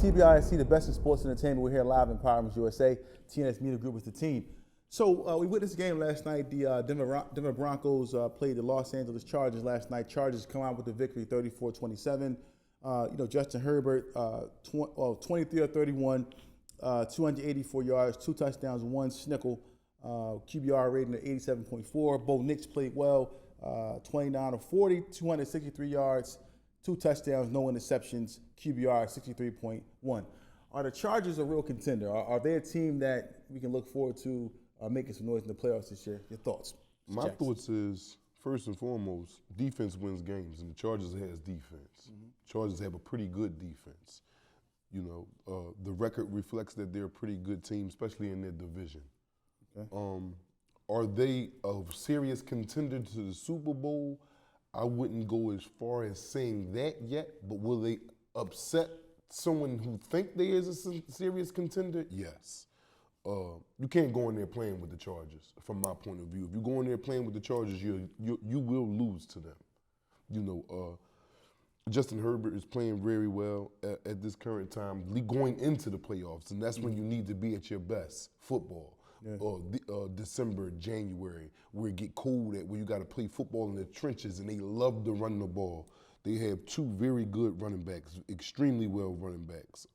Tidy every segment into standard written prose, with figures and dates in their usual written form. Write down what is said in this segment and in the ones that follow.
TBISC, the best in sports entertainment. We're here live in Powers USA. TNS Media Group is the team. So we witnessed the game last night. The Denver Broncos played the Los Angeles Chargers last night. Chargers come out with the victory, 34-27. Justin Herbert, 23 of 31, 284 yards, 2 touchdowns, 1 snickle. QBR rating at 87.4. Bo Nix played well, 29 of 40, 263 yards, 2 touchdowns, no interceptions. QBR 63.1. Are the Chargers a real contender? Are they a team that we can look forward to making some noise in the playoffs this year? Your thoughts? My thoughts is, first and foremost, defense wins games, and the Chargers has defense. Mm-hmm. Chargers have a pretty good defense. The record reflects that they're a pretty good team, especially in their division. Okay. Are they a serious contender to the Super Bowl? I wouldn't go as far as saying that yet, but will they upset someone who think they is a serious contender? Yes. You can't go in there playing with the Chargers, from my point of view. If you go in there playing with the Chargers, you will lose to them. Justin Herbert is playing very well at this current time, going into the playoffs, and that's when you need to be at your best football. Yeah. December, January, where it get cold where you got to play football in the trenches, and they love to run the ball. They have 2 very good running backs, extremely well running backs,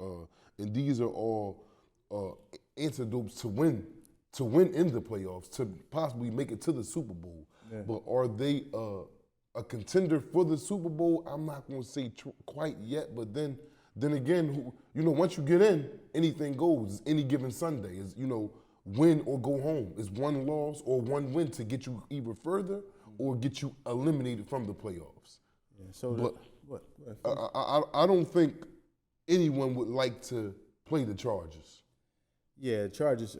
and these are all antidotes to win in the playoffs, to possibly make it to the Super Bowl. Yeah. But are they a contender for the Super Bowl? I'm not going to say quite yet, but then again, once you get in, anything goes. Any given Sunday is, win or go home. It's 1 loss or 1 win to get you either further or get you eliminated from the playoffs. Yeah, so I don't think anyone would like to play the Chargers. Yeah, the Chargers,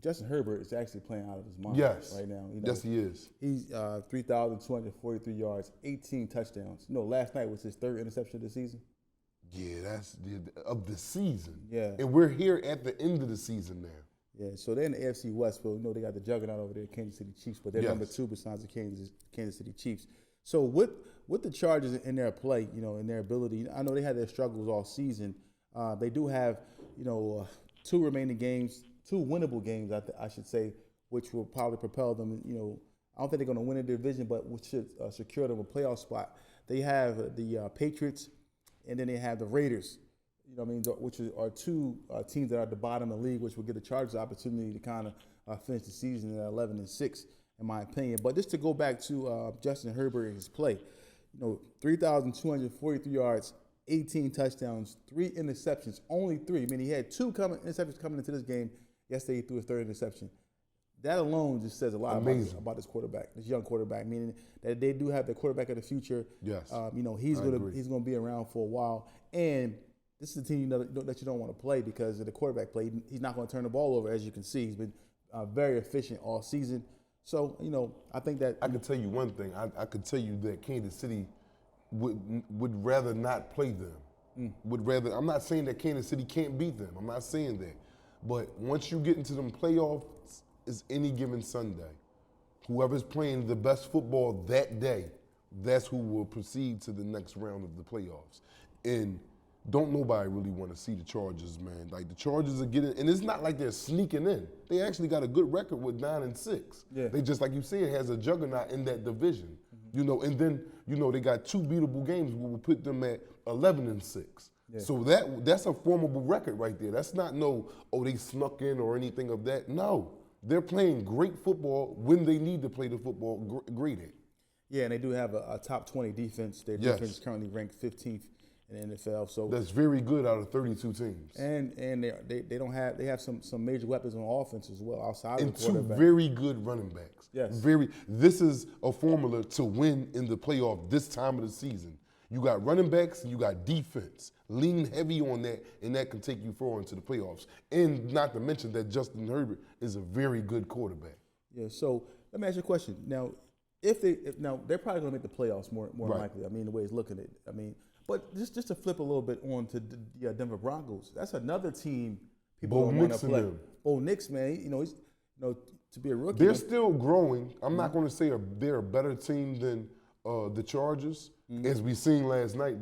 Justin Herbert is actually playing out of his mind right now. Yes, he is. He's 3,243 yards, 18 touchdowns. Last night was his 3rd interception of the season. Yeah, that's of the season. Yeah. And we're here at the end of the season now. Yeah, so they're in the AFC West, but they got the juggernaut over there, Kansas City Chiefs, but they're number 2 besides the Kansas City Chiefs. So with the Chargers in their play, in their ability, I know they had their struggles all season. They do have, 2 remaining games, 2 winnable games, I should say, which will probably propel them. I don't think they're going to win a division, but which should secure them a playoff spot. They have the Patriots, and then they have the Raiders. Which are 2 teams that are at the bottom of the league, which will give the Chargers the opportunity to kind of finish the season at 11-6, in my opinion. But just to go back to Justin Herbert and his play, 3,243 yards, 18 touchdowns, 3 interceptions, only 3. I mean, he had 2 interceptions coming into this game. Yesterday, he threw his 3rd interception. That alone just says a lot about this quarterback, this young quarterback, meaning that they do have the quarterback of the future. Yes. He's gonna be around for a while, and this is a team that you don't want to play because of the quarterback play. He's not going to turn the ball over, as you can see. He's been very efficient all season. So I think that I can tell you one thing. I could tell you that Kansas City would rather not play them. I'm not saying that Kansas City can't beat them. I'm not saying that. But once you get into them playoffs, it's any given Sunday. Whoever's playing the best football that day, that's who will proceed to the next round of the playoffs. And don't nobody really want to see the Chargers, man. Like, the Chargers are getting, and it's not like they're sneaking in. They actually got a good record with 9-6. Yeah. They just, like you said, has a juggernaut in that division. And then, they got 2 beatable games where we'll put them at 11-6. Yeah. So that's a formidable record right there. That's not they snuck in or anything of that. No, they're playing great football when they need to play the football great at. Yeah, and they do have a top 20 defense. Their defense is currently ranked 15th in the NFL. So that's very good out of 32 teams. And they have some major weapons on offense as well outside of the quarterback. And 2 very good running backs. Yes. This is a formula to win in the playoff this time of the season. You got running backs and you got defense. Lean heavy on that, and that can take you far into the playoffs. And not to mention that Justin Herbert is a very good quarterback. Yeah, so let me ask you a question. Now, they're probably going to make the playoffs more likely. I mean, the way it's looking at it. I mean, but just to flip a little bit on to the Denver Broncos, that's another team people don't want to play. Bo Nix, man, he's to be a rookie. They're still growing. I'm not going to say they're a better team than the Chargers. as we seen last night.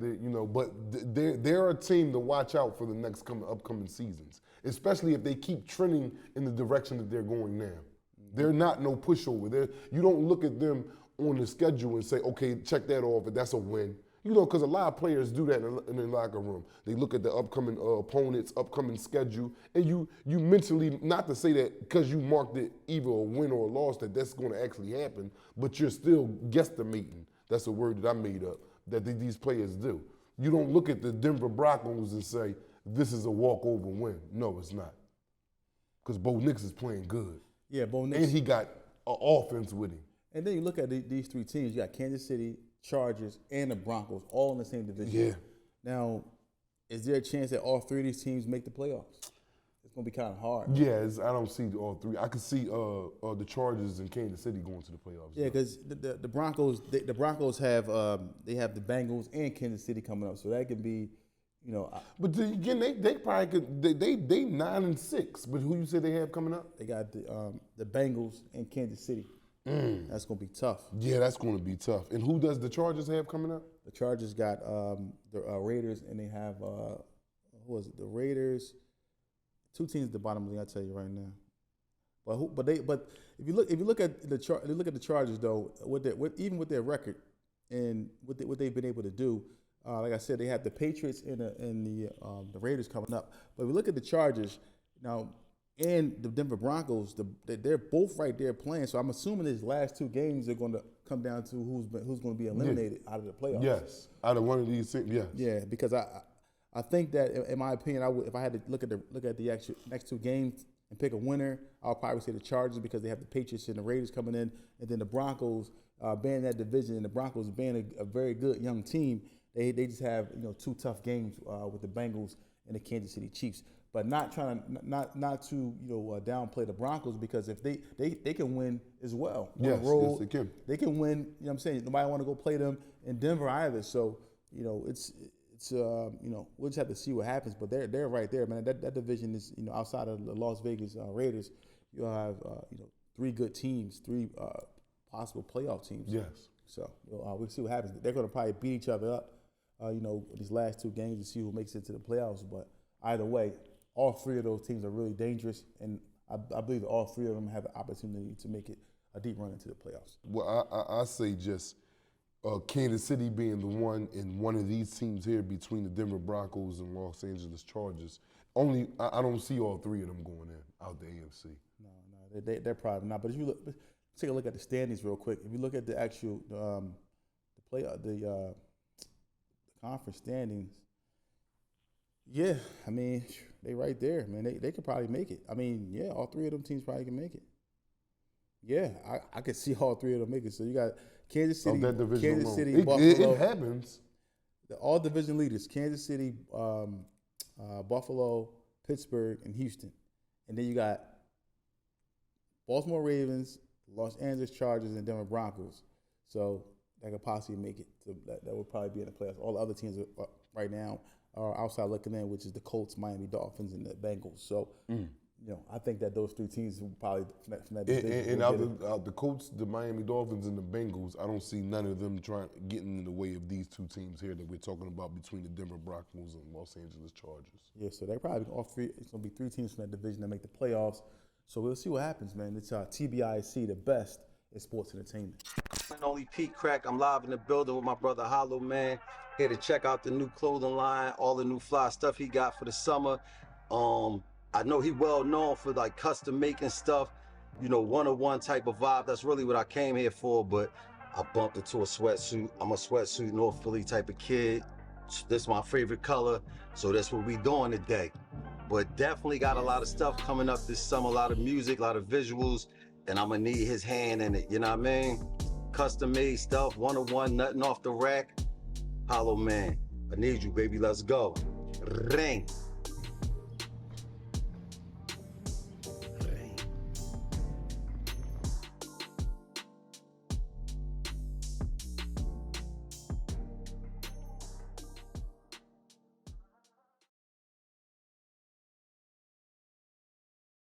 But they're a team to watch out for the next upcoming seasons, especially if they keep trending in the direction that they're going now. They're not no pushover. You don't look at them on the schedule and say, okay, check that off, and that's a win. Because a lot of players do that in the locker room. They look at the upcoming opponents, upcoming schedule, and you mentally, not to say that because you marked it either a win or a loss that that's going to actually happen, but you're still guesstimating. That's a word that I made up, that these players do. You don't look at the Denver Broncos and say, this is a walkover win. No, it's not. Because Bo Nix is playing good. Yeah, Bo Nix. And he got an offense with him. And then you look at these three teams. You got Kansas City, Chargers, and the Broncos all in the same division. Yeah. Now, is there a chance that all three of these teams make the playoffs? It's going to be kind of hard. Yeah, I don't see all three. I could see the Chargers and Kansas City going to the playoffs. Yeah, because the Broncos have they have the Bengals and Kansas City coming up, so that could be, But again, they probably could. They 9-6. But who you said they have coming up? They got the Bengals and Kansas City. That's going to be tough. Yeah, that's going to be tough. And who does the Chargers have coming up? The Chargers got the Raiders, and they have who was it? The Raiders. Two teams at the bottom of the league, I'll tell you right now. But if you look at the Chargers though, even with their record and what they've been able to do, like I said, they have the Patriots and the Raiders coming up. But if you look at the Chargers now and the Denver Broncos, they're both right there playing. So I'm assuming these last two games are going to come down to who's going to be eliminated out of the playoffs. Yes, out of one of these things. Yes. Yeah, because I think that in my opinion, if I had to look at the actual next two games and pick a winner, I'll probably say the Chargers because they have the Patriots and the Raiders coming in, and then the Broncos being that division, and the Broncos being a very good young team. They just have two tough games with the Bengals and the Kansas City Chiefs. But not to downplay the Broncos, because if they can win as well. Yes, yes, they can. They can win. I'm saying nobody want to go play them in Denver either. So it's we'll just have to see what happens. But they're right there, man. That division is outside of the Las Vegas Raiders, you'll have three good teams, three possible playoff teams. Yes. So we'll see what happens. They're going to probably beat each other up, these last two games to see who makes it to the playoffs. But either way, all three of those teams are really dangerous, and I believe all three of them have the opportunity to make it a deep run into the playoffs. Well, I say just Kansas City being the one in one of these teams here between the Denver Broncos and Los Angeles Chargers. I don't see all three of them going in out the AFC. No, they're probably not. But if you take a look at the standings real quick. If you look at the actual the conference standings, yeah, I mean, they right there, man. They could probably make it. I mean, yeah, all three of them teams probably can make it. Yeah, I could see all three of them make it. So you got Kansas City, Buffalo. It happens. All division leaders: Kansas City, Buffalo, Pittsburgh, and Houston. And then you got Baltimore Ravens, Los Angeles Chargers, and Denver Broncos. So that could possibly make it. That would probably be in the playoffs. All the other teams right now are outside looking in, which is the Colts, Miami Dolphins, and the Bengals. So, I think that those three teams will probably from that division. And out the Colts, the Miami Dolphins, and the Bengals, I don't see none of them getting in the way of these two teams here that we're talking about between the Denver Broncos and Los Angeles Chargers. Yeah, so they're probably all three. It's going to be three teams from that division that make the playoffs. So we'll see what happens, man. It's TBIC, the best in sports entertainment. And only Pete Crack. I'm live in the building with my brother Hollow Man. Here to check out the new clothing line, all the new fly stuff he got for the summer. I know he well known for like custom making stuff, one-on-one type of vibe. That's really what I came here for, but I bumped into a sweatsuit. I'm a sweatsuit North Philly type of kid. This is my favorite color, so that's what we doing today. But definitely got a lot of stuff coming up this summer, a lot of music, a lot of visuals, and I'm gonna need his hand in it, you know what I mean? Custom made stuff, one-on-one, nothing off the rack. Hollow Man, I need you, baby, let's go. Ring.